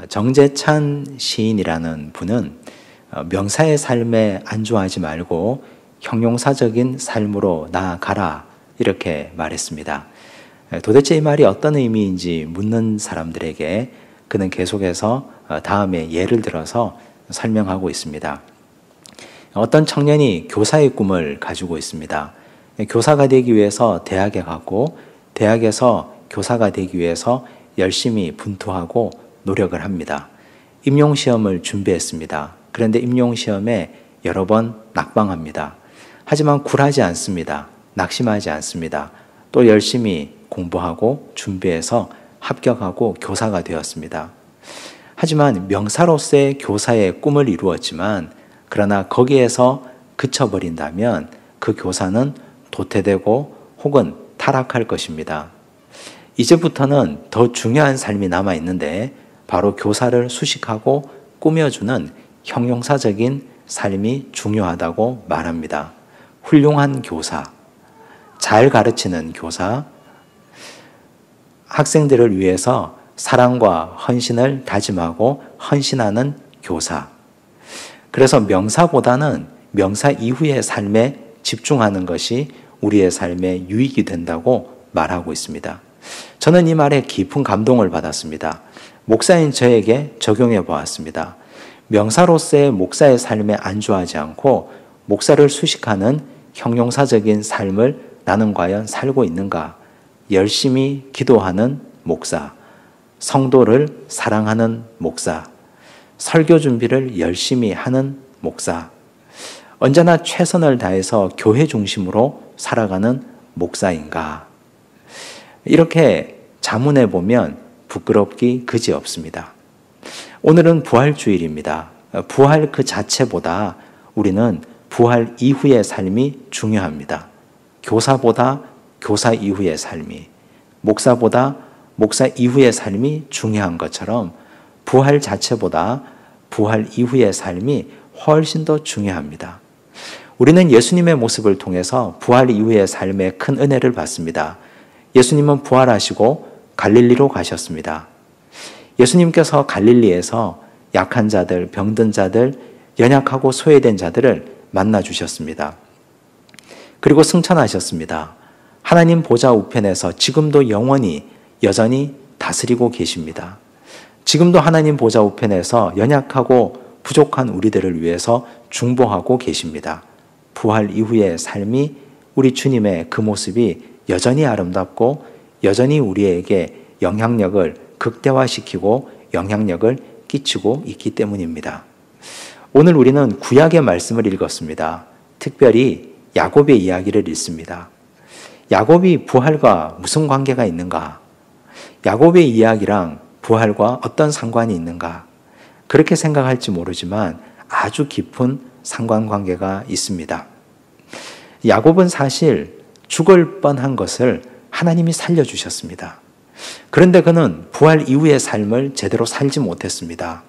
정재찬 시인이라는 분은 명사의 삶에 안주하지 말고 형용사적인 삶으로 나아가라 이렇게 말했습니다. 도대체 이 말이 어떤 의미인지 묻는 사람들에게 그는 계속해서 다음에 예를 들어서 설명하고 있습니다. 어떤 청년이 교사의 꿈을 가지고 있습니다. 교사가 되기 위해서 대학에 갔고 대학에서 교사가 되기 위해서 열심히 분투하고 노력을 합니다. 임용시험을 준비했습니다. 그런데 임용시험에 여러 번 낙방합니다. 하지만 굴하지 않습니다. 낙심하지 않습니다. 또 열심히 공부하고 준비해서 합격하고 교사가 되었습니다. 하지만 명사로서의 교사의 꿈을 이루었지만 그러나 거기에서 그쳐버린다면 그 교사는 도태되고 혹은 타락할 것입니다. 이제부터는 더 중요한 삶이 남아있는데 바로 교사를 수식하고 꾸며주는 형용사적인 삶이 중요하다고 말합니다. 훌륭한 교사, 잘 가르치는 교사, 학생들을 위해서 사랑과 헌신을 다짐하고 헌신하는 교사. 그래서 명사보다는 명사 이후의 삶에 집중하는 것이 우리의 삶에 유익이 된다고 말하고 있습니다. 저는 이 말에 깊은 감동을 받았습니다. 목사인 저에게 적용해 보았습니다. 명사로서의 목사의 삶에 안주하지 않고 목사를 수식하는 형용사적인 삶을 나는 과연 살고 있는가? 열심히 기도하는 목사, 성도를 사랑하는 목사, 설교 준비를 열심히 하는 목사, 언제나 최선을 다해서 교회 중심으로 살아가는 목사인가? 이렇게 자문해 보면 부끄럽기 그지없습니다. 오늘은 부활주일입니다. 부활 그 자체보다 우리는 부활 이후의 삶이 중요합니다. 교사보다 교사 이후의 삶이, 목사보다 목사 이후의 삶이 중요한 것처럼 부활 자체보다 부활 이후의 삶이 훨씬 더 중요합니다. 우리는 예수님의 모습을 통해서 부활 이후의 삶에 큰 은혜를 받습니다. 예수님은 부활하시고 갈릴리로 가셨습니다. 예수님께서 갈릴리에서 약한 자들, 병든 자들, 연약하고 소외된 자들을 만나 주셨습니다. 그리고 승천하셨습니다. 하나님 보좌 우편에서 지금도 영원히 여전히 다스리고 계십니다. 지금도 하나님 보좌 우편에서 연약하고 부족한 우리들을 위해서 중보하고 계십니다. 부활 이후의 삶이 우리 주님의 그 모습이 여전히 아름답고 여전히 우리에게 영향력을 극대화시키고 영향력을 끼치고 있기 때문입니다. 오늘 우리는 구약의 말씀을 읽었습니다. 특별히 야곱의 이야기를 읽습니다. 야곱이 부활과 무슨 관계가 있는가? 야곱의 이야기랑 부활과 어떤 상관이 있는가? 그렇게 생각할지 모르지만 아주 깊은 상관관계가 있습니다. 야곱은 사실 죽을 뻔한 것을 하나님이 살려주셨습니다. 그런데 그는 부활 이후의 삶을 제대로 살지 못했습니다.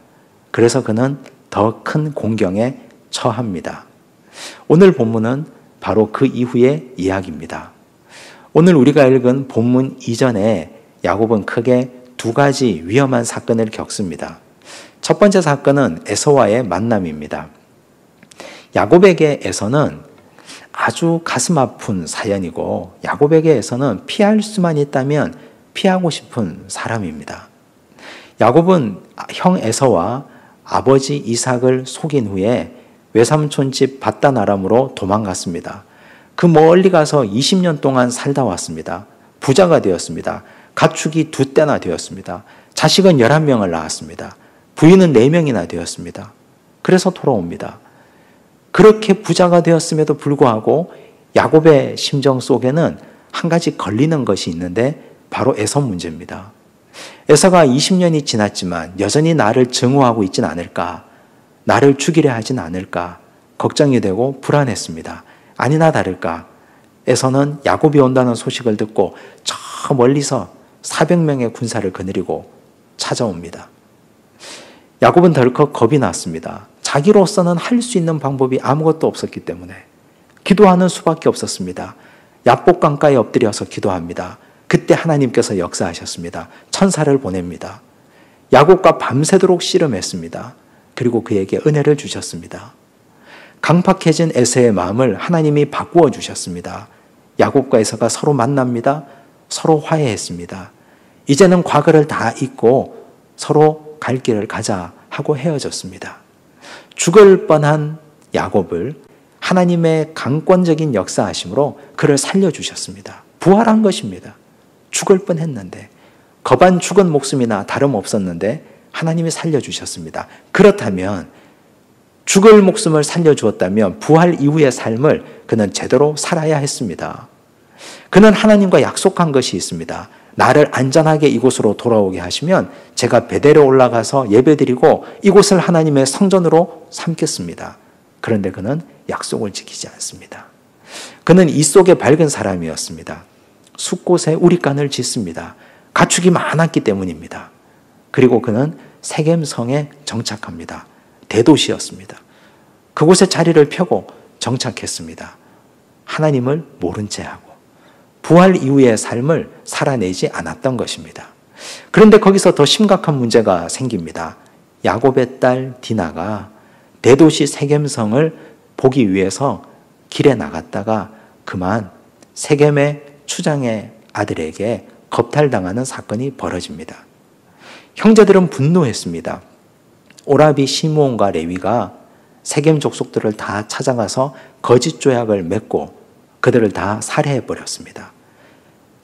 그래서 그는 더 큰 공경에 처합니다. 오늘 본문은 바로 그 이후의 이야기입니다. 오늘 우리가 읽은 본문 이전에 야곱은 크게 두 가지 위험한 사건을 겪습니다. 첫 번째 사건은 에서와의 만남입니다. 야곱에게 에서는 아주 가슴 아픈 사연이고 야곱에게 에서는 피할 수만 있다면 피하고 싶은 사람입니다. 야곱은 형 에서와 아버지 이삭을 속인 후에 외삼촌 집 밧단 아람으로 도망갔습니다. 그 멀리 가서 20년 동안 살다 왔습니다. 부자가 되었습니다. 가축이 2떼나 되었습니다. 자식은 11명을 낳았습니다. 부인은 4명이나 되었습니다. 그래서 돌아옵니다. 그렇게 부자가 되었음에도 불구하고 야곱의 심정 속에는 한 가지 걸리는 것이 있는데 바로 에서 문제입니다. 에서가 20년이 지났지만 여전히 나를 증오하고 있진 않을까? 나를 죽이려 하진 않을까? 걱정이 되고 불안했습니다. 아니나 다를까? 에서는 야곱이 온다는 소식을 듣고 저 멀리서 400명의 군사를 거느리고 찾아옵니다. 야곱은 덜컥 겁이 났습니다. 자기로서는 할 수 있는 방법이 아무것도 없었기 때문에 기도하는 수밖에 없었습니다. 야복 강가에 엎드려서 기도합니다. 그때 하나님께서 역사하셨습니다. 천사를 보냅니다. 야곱과 밤새도록 씨름했습니다. 그리고 그에게 은혜를 주셨습니다. 강팍해진 에서의 마음을 하나님이 바꾸어 주셨습니다. 야곱과 에서가 서로 만납니다. 서로 화해했습니다. 이제는 과거를 다 잊고 서로 갈 길을 가자 하고 헤어졌습니다. 죽을 뻔한 야곱을 하나님의 강권적인 역사하심으로 그를 살려주셨습니다. 부활한 것입니다. 죽을 뻔했는데, 거반 죽은 목숨이나 다름없었는데 하나님이 살려주셨습니다. 그렇다면 죽을 목숨을 살려주었다면 부활 이후의 삶을 그는 제대로 살아야 했습니다. 그는 하나님과 약속한 것이 있습니다. 나를 안전하게 이곳으로 돌아오게 하시면 제가 베델에 올라가서 예배드리고 이곳을 하나님의 성전으로 삼겠습니다. 그런데 그는 약속을 지키지 않습니다. 그는 이 속에 밝은 사람이었습니다. 숲곳에 우리간을 짓습니다. 가축이 많았기 때문입니다. 그리고 그는 세겜성에 정착합니다. 대도시였습니다. 그곳에 자리를 펴고 정착했습니다. 하나님을 모른 채 하고 부활 이후의 삶을 살아내지 않았던 것입니다. 그런데 거기서 더 심각한 문제가 생깁니다. 야곱의 딸 디나가 대도시 세겜성을 보기 위해서 길에 나갔다가 그만 세겜의 추장의 아들에게 겁탈당하는 사건이 벌어집니다. 형제들은 분노했습니다. 오라비 시므온과 레위가 세겜 족속들을 다 찾아가서 거짓 조약을 맺고 그들을 다 살해해버렸습니다.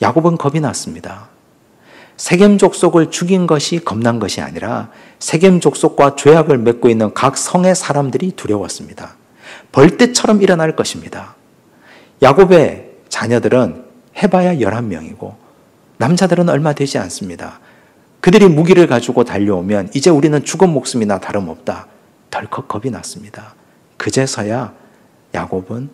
야곱은 겁이 났습니다. 세겜 족속을 죽인 것이 겁난 것이 아니라 세겜 족속과 조약을 맺고 있는 각 성의 사람들이 두려웠습니다. 벌떼처럼 일어날 것입니다. 야곱의 자녀들은 해봐야 11명이고 남자들은 얼마 되지 않습니다. 그들이 무기를 가지고 달려오면 이제 우리는 죽은 목숨이나 다름없다. 덜컥 겁이 났습니다. 그제서야 야곱은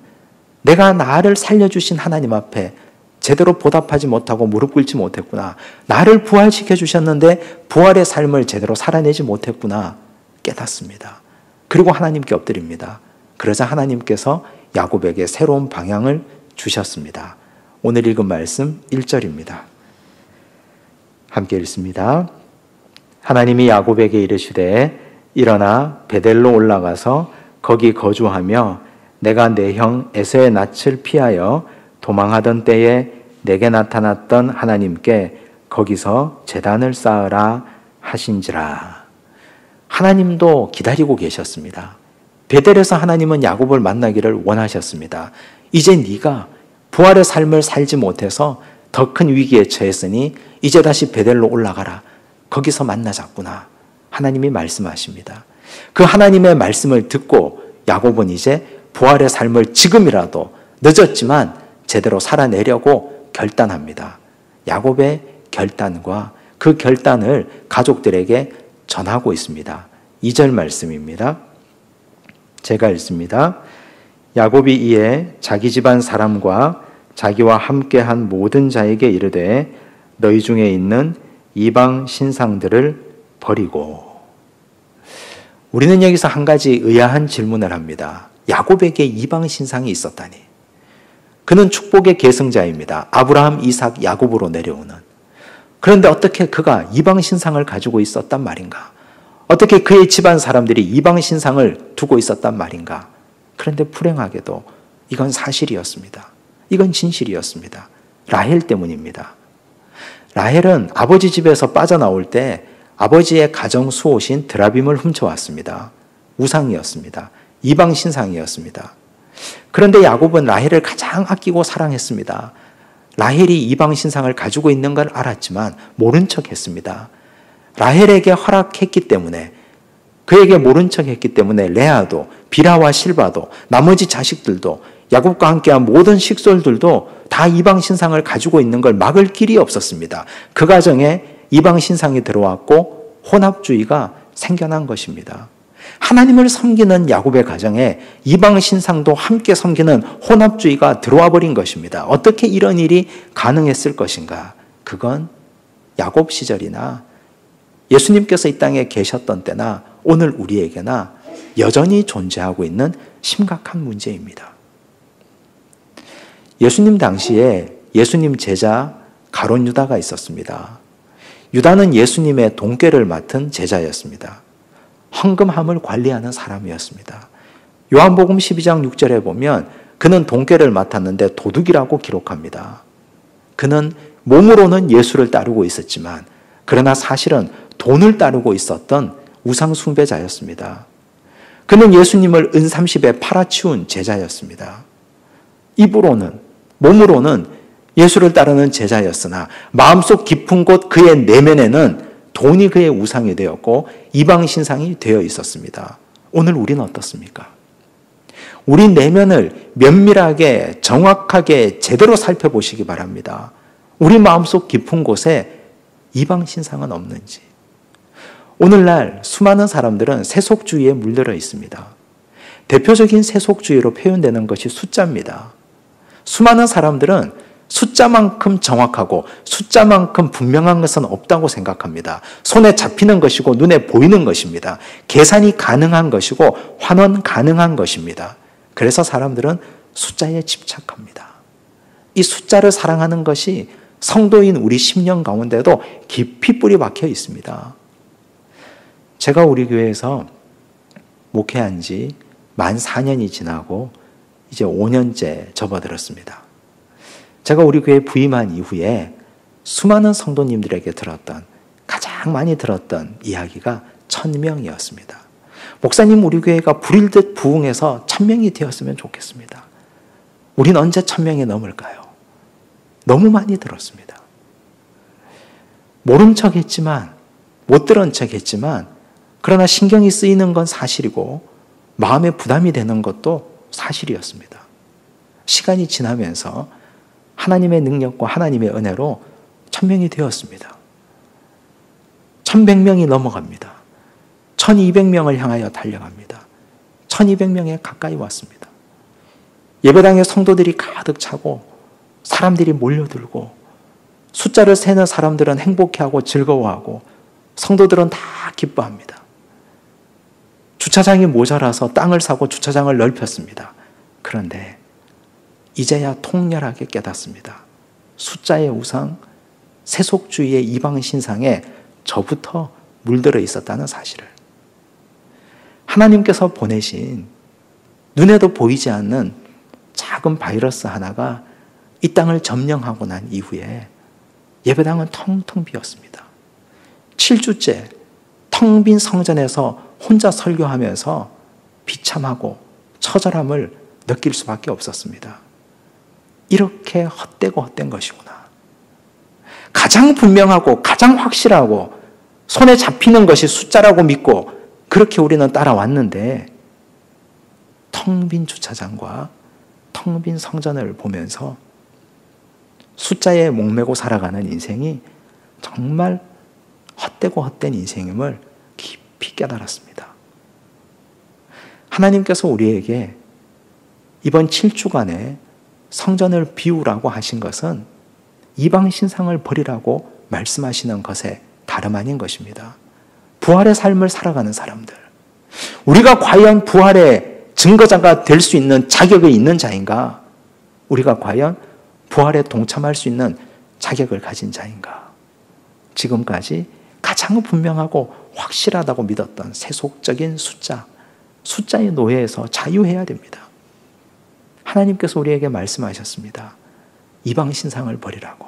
내가 나를 살려주신 하나님 앞에 제대로 보답하지 못하고 무릎 꿇지 못했구나. 나를 부활시켜 주셨는데 부활의 삶을 제대로 살아내지 못했구나 깨닫습니다. 그리고 하나님께 엎드립니다. 그러자 하나님께서 야곱에게 새로운 방향을 주셨습니다. 오늘 읽은 말씀 1절입니다. 함께 읽습니다. 하나님이 야곱에게 이르시되 일어나 베델로 올라가서 거기 거주하며 내가 내 형 에서의 낯을 피하여 도망하던 때에 내게 나타났던 하나님께 거기서 제단을 쌓으라 하신지라. 하나님도 기다리고 계셨습니다. 베델에서 하나님은 야곱을 만나기를 원하셨습니다. 이제 네가 부활의 삶을 살지 못해서 더 큰 위기에 처했으니 이제 다시 베델로 올라가라. 거기서 만나자꾸나. 하나님이 말씀하십니다. 그 하나님의 말씀을 듣고 야곱은 이제 부활의 삶을 지금이라도 늦었지만 제대로 살아내려고 결단합니다. 야곱의 결단과 그 결단을 가족들에게 전하고 있습니다. 2절 말씀입니다. 제가 읽습니다. 야곱이 이에 자기 집안 사람과 자기와 함께한 모든 자에게 이르되 너희 중에 있는 이방 신상들을 버리고. 우리는 여기서 한 가지 의아한 질문을 합니다. 야곱에게 이방 신상이 있었다니. 그는 축복의 계승자입니다. 아브라함, 이삭, 야곱으로 내려오는. 그런데 어떻게 그가 이방 신상을 가지고 있었단 말인가? 어떻게 그의 집안 사람들이 이방 신상을 두고 있었단 말인가? 그런데 불행하게도 이건 사실이었습니다. 이건 진실이었습니다. 라헬 때문입니다. 라헬은 아버지 집에서 빠져나올 때 아버지의 가정 수호신 드라빔을 훔쳐왔습니다. 우상이었습니다. 이방 신상이었습니다. 그런데 야곱은 라헬을 가장 아끼고 사랑했습니다. 라헬이 이방 신상을 가지고 있는 걸 알았지만 모른 척했습니다. 라헬에게 허락했기 때문에, 그에게 모른 척했기 때문에 레아도, 비라와 실바도, 나머지 자식들도, 야곱과 함께한 모든 식솔들도 다 이방 신상을 가지고 있는 걸 막을 길이 없었습니다. 그 가정에 이방 신상이 들어왔고 혼합주의가 생겨난 것입니다. 하나님을 섬기는 야곱의 가정에 이방 신상도 함께 섬기는 혼합주의가 들어와 버린 것입니다. 어떻게 이런 일이 가능했을 것인가? 그건 야곱 시절이나 예수님께서 이 땅에 계셨던 때나 오늘 우리에게나 여전히 존재하고 있는 심각한 문제입니다. 예수님 당시에 예수님 제자 가룟 유다가 있었습니다. 유다는 예수님의 돈꾀를 맡은 제자였습니다. 헌금함을 관리하는 사람이었습니다. 요한복음 12장 6절에 보면 그는 돈꾀를 맡았는데 도둑이라고 기록합니다. 그는 몸으로는 예수를 따르고 있었지만 그러나 사실은 돈을 따르고 있었던 우상 숭배자였습니다. 그는 예수님을 은30에 팔아치운 제자였습니다. 입으로는, 몸으로는 예수를 따르는 제자였으나 마음속 깊은 곳 그의 내면에는 돈이 그의 우상이 되었고 이방 신상이 되어 있었습니다. 오늘 우리는 어떻습니까? 우리 내면을 면밀하게 정확하게 제대로 살펴보시기 바랍니다. 우리 마음속 깊은 곳에 이방 신상은 없는지. 오늘날 수많은 사람들은 세속주의에 물들어 있습니다. 대표적인 세속주의로 표현되는 것이 숫자입니다. 수많은 사람들은 숫자만큼 정확하고 숫자만큼 분명한 것은 없다고 생각합니다. 손에 잡히는 것이고 눈에 보이는 것입니다. 계산이 가능한 것이고 환원 가능한 것입니다. 그래서 사람들은 숫자에 집착합니다. 이 숫자를 사랑하는 것이 성도인 우리 심령 가운데도 깊이 뿌리 박혀 있습니다. 제가 우리 교회에서 목회한 지 만 4년이 지나고 이제 5년째 접어들었습니다. 제가 우리 교회에 부임한 이후에 수많은 성도님들에게 가장 많이 들었던 이야기가 1000명이었습니다. 목사님, 우리 교회가 불일 듯 부흥해서 1000명이 되었으면 좋겠습니다. 우린 언제 1000명이 넘을까요? 너무 많이 들었습니다. 모른 척 했지만, 못 들은 척 했지만, 그러나 신경이 쓰이는 건 사실이고 마음에 부담이 되는 것도 사실이었습니다. 시간이 지나면서 하나님의 능력과 하나님의 은혜로 1000명이 되었습니다. 1100명이 넘어갑니다. 1200명을 향하여 달려갑니다. 1200명에 가까이 왔습니다. 예배당에 성도들이 가득 차고 사람들이 몰려들고 숫자를 세는 사람들은 행복해하고 즐거워하고 성도들은 다 기뻐합니다. 주차장이 모자라서 땅을 사고 주차장을 넓혔습니다. 그런데 이제야 통렬하게 깨닫습니다. 숫자의 우상, 세속주의의 이방 신상에 저부터 물들어 있었다는 사실을. 하나님께서 보내신 눈에도 보이지 않는 작은 바이러스 하나가 이 땅을 점령하고 난 이후에 예배당은 텅텅 비었습니다. 7주째 텅 빈 성전에서 혼자 설교하면서 비참하고 처절함을 느낄 수밖에 없었습니다. 이렇게 헛되고 헛된 것이구나. 가장 분명하고 가장 확실하고 손에 잡히는 것이 숫자라고 믿고 그렇게 우리는 따라왔는데 텅 빈 주차장과 텅 빈 성전을 보면서 숫자에 목매고 살아가는 인생이 정말 헛되고 헛된 인생임을 깊이 깨달았습니다. 하나님께서 우리에게 이번 7주간에 성전을 비우라고 하신 것은 이방 신상을 버리라고 말씀하시는 것에 다름 아닌 것입니다. 부활의 삶을 살아가는 사람들, 우리가 과연 부활의 증거자가 될 수 있는 자격이 있는 자인가? 우리가 과연 부활에 동참할 수 있는 자격을 가진 자인가? 지금까지 가장 분명하고 확실하다고 믿었던 세속적인 숫자의 노예에서 자유해야 됩니다. 하나님께서 우리에게 말씀하셨습니다. 이방 신상을 버리라고.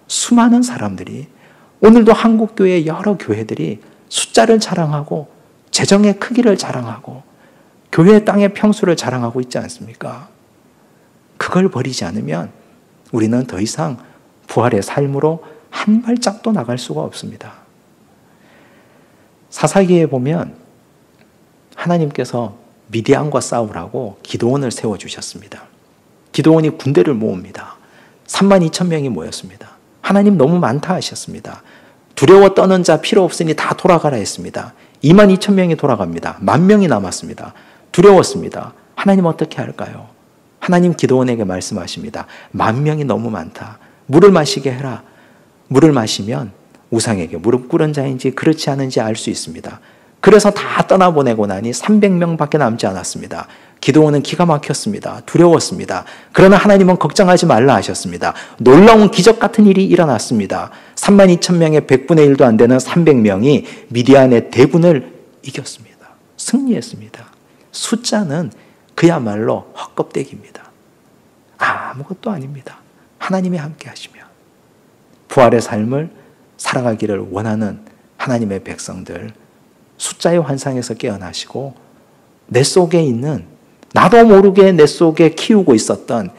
수많은 사람들이 오늘도 한국교회 여러 교회들이 숫자를 자랑하고 재정의 크기를 자랑하고 교회 땅의 평수를 자랑하고 있지 않습니까? 그걸 버리지 않으면 우리는 더 이상 부활의 삶으로 한 발짝도 나갈 수가 없습니다. 사사기에 보면 하나님께서 미디안과 싸우라고 기드온을 세워주셨습니다. 기드온이 군대를 모읍니다. 32,000명이 모였습니다. 하나님 너무 많다 하셨습니다. 두려워 떠는 자 필요 없으니 다 돌아가라 했습니다. 22,000명이 돌아갑니다. 10,000명이 남았습니다. 두려웠습니다. 하나님 어떻게 할까요? 하나님 기드온에게 말씀하십니다. 10,000명이 너무 많다. 물을 마시게 해라. 물을 마시면 우상에게 무릎 꿇은 자인지 그렇지 않은지 알 수 있습니다. 그래서 다 떠나보내고 나니 300명밖에 남지 않았습니다. 기드온은 기가 막혔습니다. 두려웠습니다. 그러나 하나님은 걱정하지 말라 하셨습니다. 놀라운 기적 같은 일이 일어났습니다. 32,000명의 100분의 1도 안 되는 300명이 미디안의 대군을 이겼습니다. 승리했습니다. 숫자는 그야말로 헛껍데기입니다. 아무것도 아닙니다. 하나님이 함께 하시면 부활의 삶을 살아가기를 원하는 하나님의 백성들, 숫자의 환상에서 깨어나시고 내 속에 있는, 나도 모르게 내 속에 키우고 있었던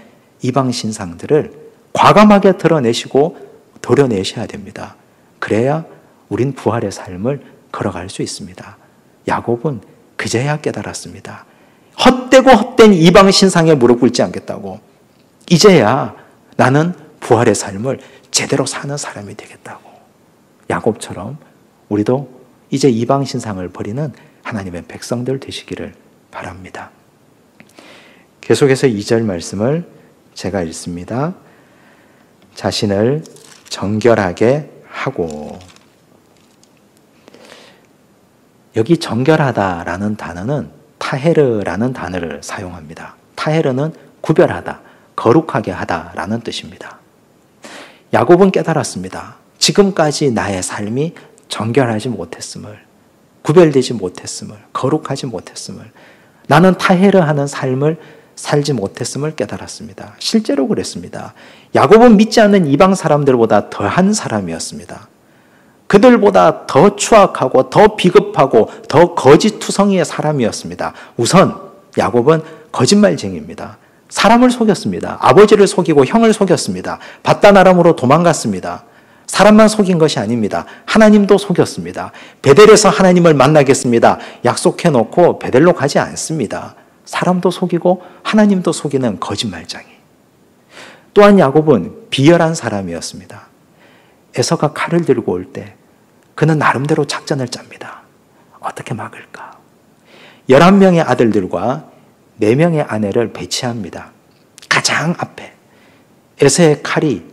이방 신상들을 과감하게 드러내시고 도려내셔야 됩니다. 그래야 우린 부활의 삶을 걸어갈 수 있습니다. 야곱은 그제야 깨달았습니다. 헛되고 헛된 이방 신상에 무릎 꿇지 않겠다고. 이제야 나는 부활의 삶을 제대로 사는 사람이 되겠다고. 야곱처럼 우리도 이제 이방 신상을 버리는 하나님의 백성들 되시기를 바랍니다. 계속해서 2절 말씀을 제가 읽습니다. 자신을 정결하게 하고. 여기 정결하다라는 단어는 타헤르라는 단어를 사용합니다. 타헤르는 구별하다, 거룩하게 하다라는 뜻입니다. 야곱은 깨달았습니다. 지금까지 나의 삶이 정결하지 못했음을, 구별되지 못했음을, 거룩하지 못했음을, 나는 타헤르하는 삶을 살지 못했음을 깨달았습니다. 실제로 그랬습니다. 야곱은 믿지 않는 이방 사람들보다 더한 사람이었습니다. 그들보다 더 추악하고 더 비겁하고 더 거짓투성이의 사람이었습니다. 우선 야곱은 거짓말쟁이입니다. 사람을 속였습니다. 아버지를 속이고 형을 속였습니다. 바단 아람으로 도망갔습니다. 사람만 속인 것이 아닙니다. 하나님도 속였습니다. 베델에서 하나님을 만나겠습니다. 약속해놓고 베델로 가지 않습니다. 사람도 속이고 하나님도 속이는 거짓말쟁이. 또한 야곱은 비열한 사람이었습니다. 에서가 칼을 들고 올 때 그는 나름대로 작전을 짭니다. 어떻게 막을까? 11명의 아들들과 4명의 아내를 배치합니다. 가장 앞에 에서의 칼이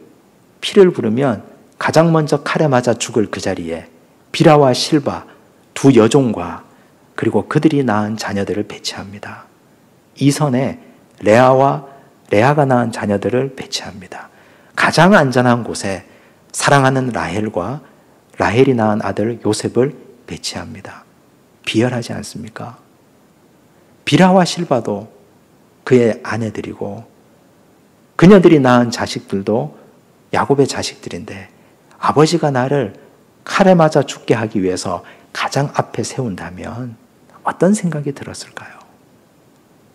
피를 부르면 가장 먼저 칼에 맞아 죽을 그 자리에 비라와 실바 2 여종과 그리고 그들이 낳은 자녀들을 배치합니다. 이선에 레아가 낳은 자녀들을 배치합니다. 가장 안전한 곳에 사랑하는 라헬과 라헬이 낳은 아들 요셉을 배치합니다. 비열하지 않습니까? 비라와 실바도 그의 아내들이고 그녀들이 낳은 자식들도 야곱의 자식들인데 아버지가 나를 칼에 맞아 죽게 하기 위해서 가장 앞에 세운다면 어떤 생각이 들었을까요?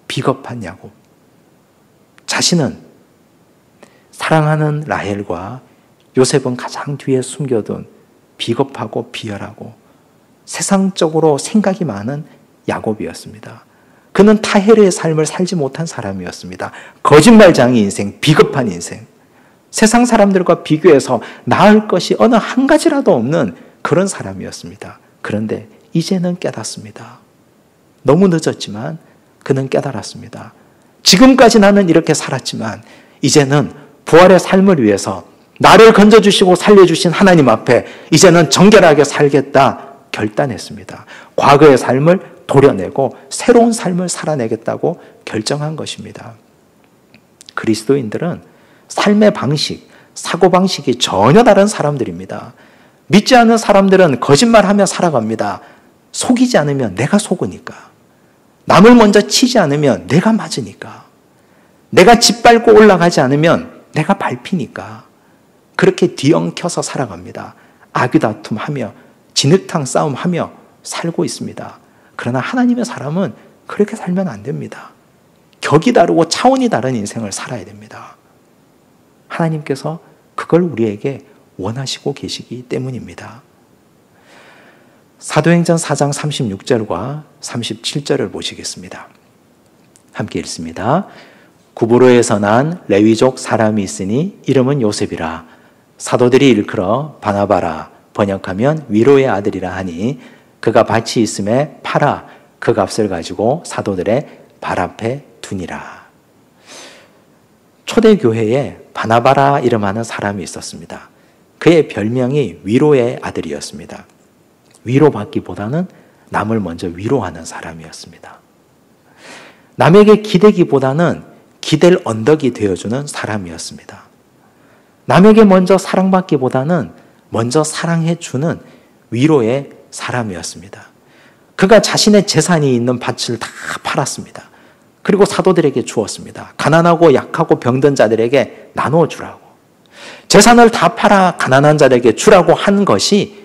비겁한 야곱. 자신은 사랑하는 라헬과 요셉은 가장 뒤에 숨겨둔 비겁하고 비열하고 세상적으로 생각이 많은 야곱이었습니다. 그는 타헤르의 삶을 살지 못한 사람이었습니다. 거짓말쟁이 인생, 비겁한 인생. 세상 사람들과 비교해서 나을 것이 어느 한 가지라도 없는 그런 사람이었습니다. 그런데 이제는 깨닫습니다. 너무 늦었지만 그는 깨달았습니다. 지금까지 나는 이렇게 살았지만 이제는 부활의 삶을 위해서 나를 건져주시고 살려주신 하나님 앞에 이제는 정결하게 살겠다 결단했습니다. 과거의 삶을 도려내고 새로운 삶을 살아내겠다고 결정한 것입니다. 그리스도인들은 삶의 방식, 사고방식이 전혀 다른 사람들입니다. 믿지 않는 사람들은 거짓말하며 살아갑니다. 속이지 않으면 내가 속으니까. 남을 먼저 치지 않으면 내가 맞으니까. 내가 짓밟고 올라가지 않으면 내가 밟히니까. 그렇게 뒤엉켜서 살아갑니다. 아귀다툼하며 진흙탕 싸움하며 살고 있습니다. 그러나 하나님의 사람은 그렇게 살면 안 됩니다. 격이 다르고 차원이 다른 인생을 살아야 됩니다. 하나님께서 그걸 우리에게 원하시고 계시기 때문입니다. 사도행전 4장 36절과 37절을 보시겠습니다. 함께 읽습니다. 구브로에서 난 레위족 사람이 있으니 이름은 요셉이라. 사도들이 일컬어 바나바라, 번역하면 위로의 아들이라 하니 그가 밭이 있음에 팔아 그 값을 가지고 사도들의 발 앞에 두니라. 초대교회에 바나바라 이름하는 사람이 있었습니다. 그의 별명이 위로의 아들이었습니다. 위로받기보다는 남을 먼저 위로하는 사람이었습니다. 남에게 기대기보다는 기댈 언덕이 되어주는 사람이었습니다. 남에게 먼저 사랑받기보다는 먼저 사랑해주는 위로의 사람이었습니다. 그가 자신의 재산이 있는 밭을 다 팔았습니다. 그리고 사도들에게 주었습니다. 가난하고 약하고 병든 자들에게 나누어 주라고. 재산을 다 팔아 가난한 자들에게 주라고 한 것이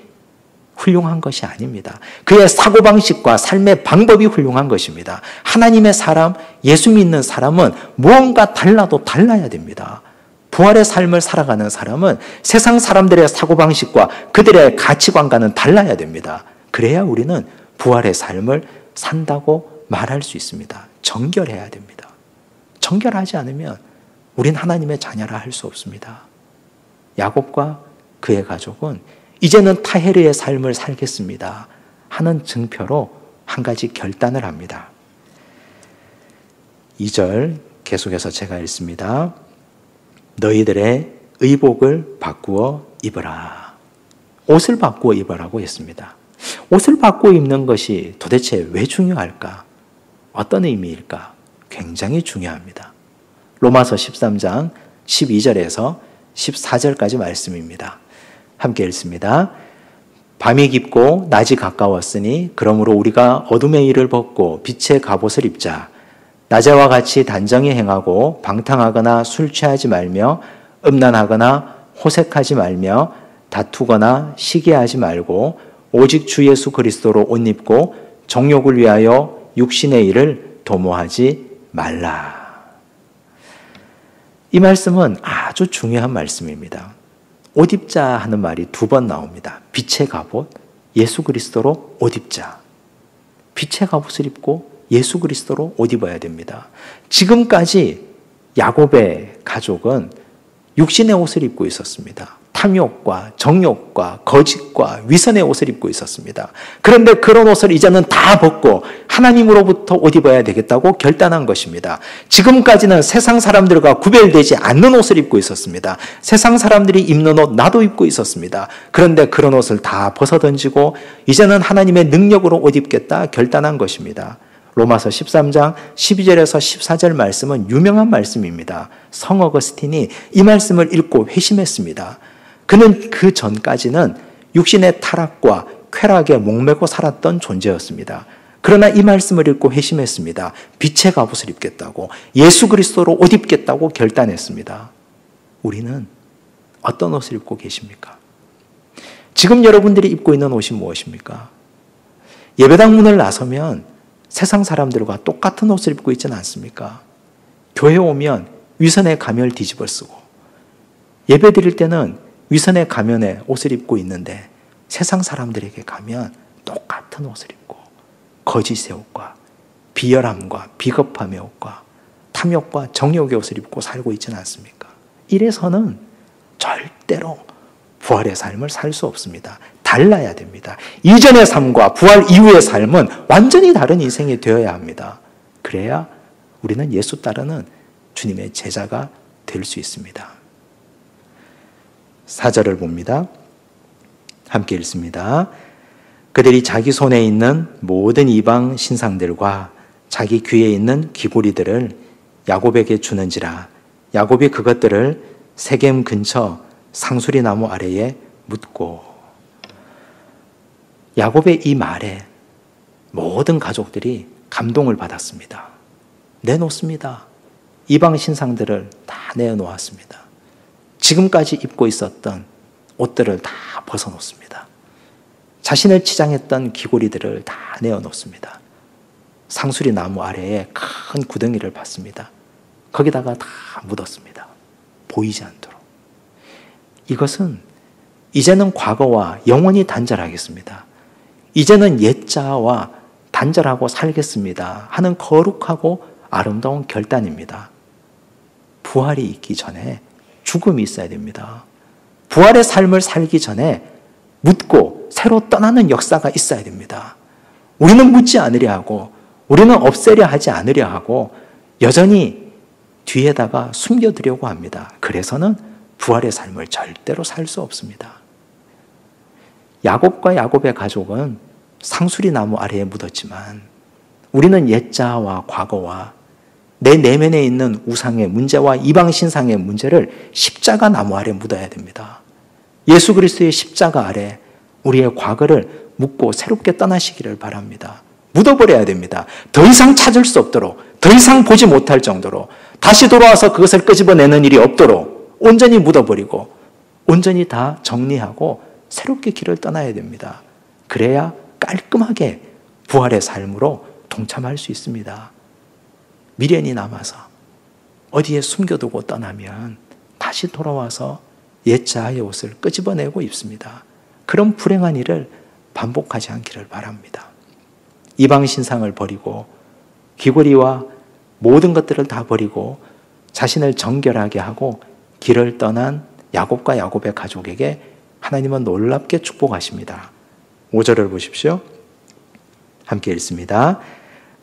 훌륭한 것이 아닙니다. 그의 사고방식과 삶의 방법이 훌륭한 것입니다. 하나님의 사람, 예수 믿는 사람은 무언가 달라도 달라야 됩니다. 부활의 삶을 살아가는 사람은 세상 사람들의 사고방식과 그들의 가치관과는 달라야 됩니다. 그래야 우리는 부활의 삶을 산다고 말할 수 있습니다. 정결해야 됩니다. 정결하지 않으면 우린 하나님의 자녀라 할 수 없습니다. 야곱과 그의 가족은 이제는 타헤르의 삶을 살겠습니다 하는 증표로 한 가지 결단을 합니다. 2절 계속해서 제가 읽습니다. 너희들의 의복을 바꾸어 입어라. 옷을 바꾸어 입으라고 했습니다. 옷을 바꾸어 입는 것이 도대체 왜 중요할까? 어떤 의미일까? 굉장히 중요합니다. 로마서 13장 12절에서 14절까지 말씀입니다. 함께 읽습니다. 밤이 깊고 낮이 가까웠으니 그러므로 우리가 어둠의 일을 벗고 빛의 갑옷을 입자. 낮에와 같이 단정히 행하고 방탕하거나 술 취하지 말며 음란하거나 호색하지 말며 다투거나 시기하지 말고 오직 주 예수 그리스도로 옷 입고 정욕을 위하여 육신의 일을 도모하지 말라. 이 말씀은 아주 중요한 말씀입니다. 옷 입자 하는 말이 2번 나옵니다. 빛의 갑옷, 예수 그리스도로 옷 입자. 빛의 갑옷을 입고 예수 그리스도로 옷 입어야 됩니다. 지금까지 야곱의 가족은 육신의 옷을 입고 있었습니다. 탐욕과 정욕과 거짓과 위선의 옷을 입고 있었습니다. 그런데 그런 옷을 이제는 다 벗고 하나님으로부터 옷 입어야 되겠다고 결단한 것입니다. 지금까지는 세상 사람들과 구별되지 않는 옷을 입고 있었습니다. 세상 사람들이 입는 옷 나도 입고 있었습니다. 그런데 그런 옷을 다 벗어던지고 이제는 하나님의 능력으로 옷 입겠다 결단한 것입니다. 로마서 13장 12절에서 14절 말씀은 유명한 말씀입니다. 성 어거스틴이 이 말씀을 읽고 회심했습니다. 그는 그 전까지는 육신의 타락과 쾌락에 목매고 살았던 존재였습니다. 그러나 이 말씀을 읽고 회심했습니다. 빛의 갑옷을 입겠다고, 예수 그리스도로 옷 입겠다고 결단했습니다. 우리는 어떤 옷을 입고 계십니까? 지금 여러분들이 입고 있는 옷이 무엇입니까? 예배당 문을 나서면 세상 사람들과 똑같은 옷을 입고 있지는 않습니까? 교회 오면 위선의 가면을 뒤집어 쓰고 예배 드릴 때는 위선의 가면에 옷을 입고 있는데 세상 사람들에게 가면 똑같은 옷을 입고 거짓의 옷과 비열함과 비겁함의 옷과 탐욕과 정욕의 옷을 입고 살고 있지는 않습니까? 이래서는 절대로 부활의 삶을 살 수 없습니다. 달라야 됩니다. 이전의 삶과 부활 이후의 삶은 완전히 다른 인생이 되어야 합니다. 그래야 우리는 예수 따르는 주님의 제자가 될 수 있습니다. 4절을 봅니다. 함께 읽습니다. 그들이 자기 손에 있는 모든 이방 신상들과 자기 귀에 있는 귀고리들을 야곱에게 주는지라. 야곱이 그것들을 세겜 근처 상수리 나무 아래에 묻고. 야곱의 이 말에 모든 가족들이 감동을 받았습니다. 내놓습니다. 이방 신상들을 다 내어놓았습니다. 지금까지 입고 있었던 옷들을 다 벗어놓습니다. 자신을 치장했던 귀고리들을 다 내어놓습니다. 상수리 나무 아래에 큰 구덩이를 팠습니다. 거기다가 다 묻었습니다. 보이지 않도록. 이것은 이제는 과거와 영원히 단절하겠습니다. 이제는 옛자와 단절하고 살겠습니다 하는 거룩하고 아름다운 결단입니다. 부활이 있기 전에 죽음이 있어야 됩니다. 부활의 삶을 살기 전에 묻고 새로 떠나는 역사가 있어야 됩니다. 우리는 묻지 않으려 하고 우리는 없애려 하지 않으려 하고 여전히 뒤에다가 숨겨두려고 합니다. 그래서는 부활의 삶을 절대로 살 수 없습니다. 야곱과 야곱의 가족은 상수리 나무 아래에 묻었지만 우리는 옛자와 과거와 내 내면에 있는 우상의 문제와 이방신상의 문제를 십자가 나무 아래 묻어야 됩니다. 예수 그리스도의 십자가 아래 우리의 과거를 묻고 새롭게 떠나시기를 바랍니다. 묻어버려야 됩니다. 더 이상 찾을 수 없도록, 더 이상 보지 못할 정도로, 다시 돌아와서 그것을 끄집어내는 일이 없도록 온전히 묻어버리고 온전히 다 정리하고 새롭게 길을 떠나야 됩니다. 그래야 깔끔하게 부활의 삶으로 동참할 수 있습니다. 미련이 남아서 어디에 숨겨두고 떠나면 다시 돌아와서 옛 자아의 옷을 끄집어내고 입습니다. 그런 불행한 일을 반복하지 않기를 바랍니다. 이방 신상을 버리고 귀고리와 모든 것들을 다 버리고 자신을 정결하게 하고 길을 떠난 야곱과 야곱의 가족에게 하나님은 놀랍게 축복하십니다. 5절을 보십시오. 함께 읽습니다.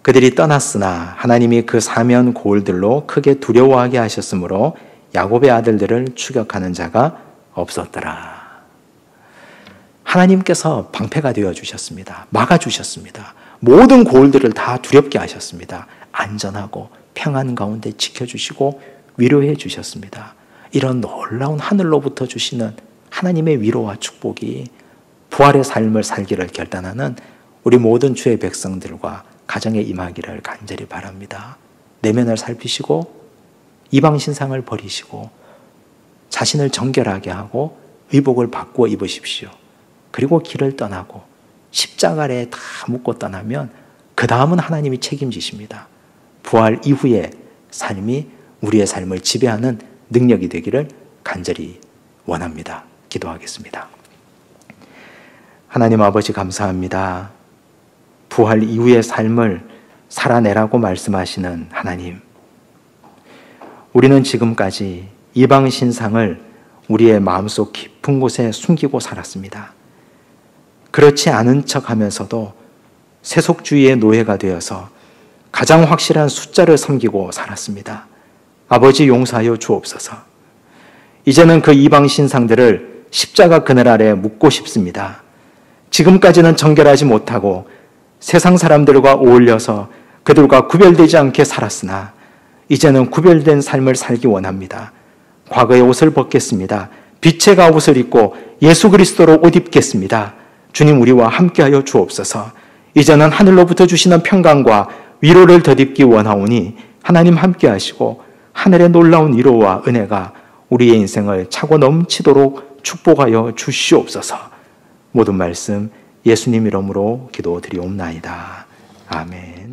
그들이 떠났으나 하나님이 그 사면 고을들로 크게 두려워하게 하셨으므로 야곱의 아들들을 추격하는 자가 없었더라. 하나님께서 방패가 되어주셨습니다. 막아주셨습니다. 모든 고을들을 다 두렵게 하셨습니다. 안전하고 평안 가운데 지켜주시고 위로해 주셨습니다. 이런 놀라운 하늘로부터 주시는 하나님의 위로와 축복이 부활의 삶을 살기를 결단하는 우리 모든 주의 백성들과 가정에 임하기를 간절히 바랍니다. 내면을 살피시고 이방 신상을 버리시고 자신을 정결하게 하고 의복을 바꾸어 입으십시오. 그리고 길을 떠나고 십자가에 다 묻고 떠나면 그 다음은 하나님이 책임지십니다. 부활 이후의 삶이 우리의 삶을 지배하는 능력이 되기를 간절히 원합니다. 기도하겠습니다. 하나님 아버지 감사합니다. 부활 이후의 삶을 살아내라고 말씀하시는 하나님. 우리는 지금까지 이방 신상을 우리의 마음속 깊은 곳에 숨기고 살았습니다. 그렇지 않은 척 하면서도 세속주의의 노예가 되어서 가장 확실한 숫자를 섬기고 살았습니다. 아버지 용서하여 주옵소서. 이제는 그 이방 신상들을 십자가 그늘 아래 묻고 싶습니다. 지금까지는 정결하지 못하고 세상 사람들과 어울려서 그들과 구별되지 않게 살았으나 이제는 구별된 삶을 살기 원합니다. 과거의 옷을 벗겠습니다. 빛의 갑옷을 입고 예수 그리스도로 옷 입겠습니다. 주님 우리와 함께하여 주옵소서. 이제는 하늘로부터 주시는 평강과 위로를 덧입기 원하오니 하나님 함께하시고 하늘의 놀라운 위로와 은혜가 우리의 인생을 차고 넘치도록 축복하여 주시옵소서. 모든 말씀 예수님 이름으로 기도드리옵나이다. 아멘.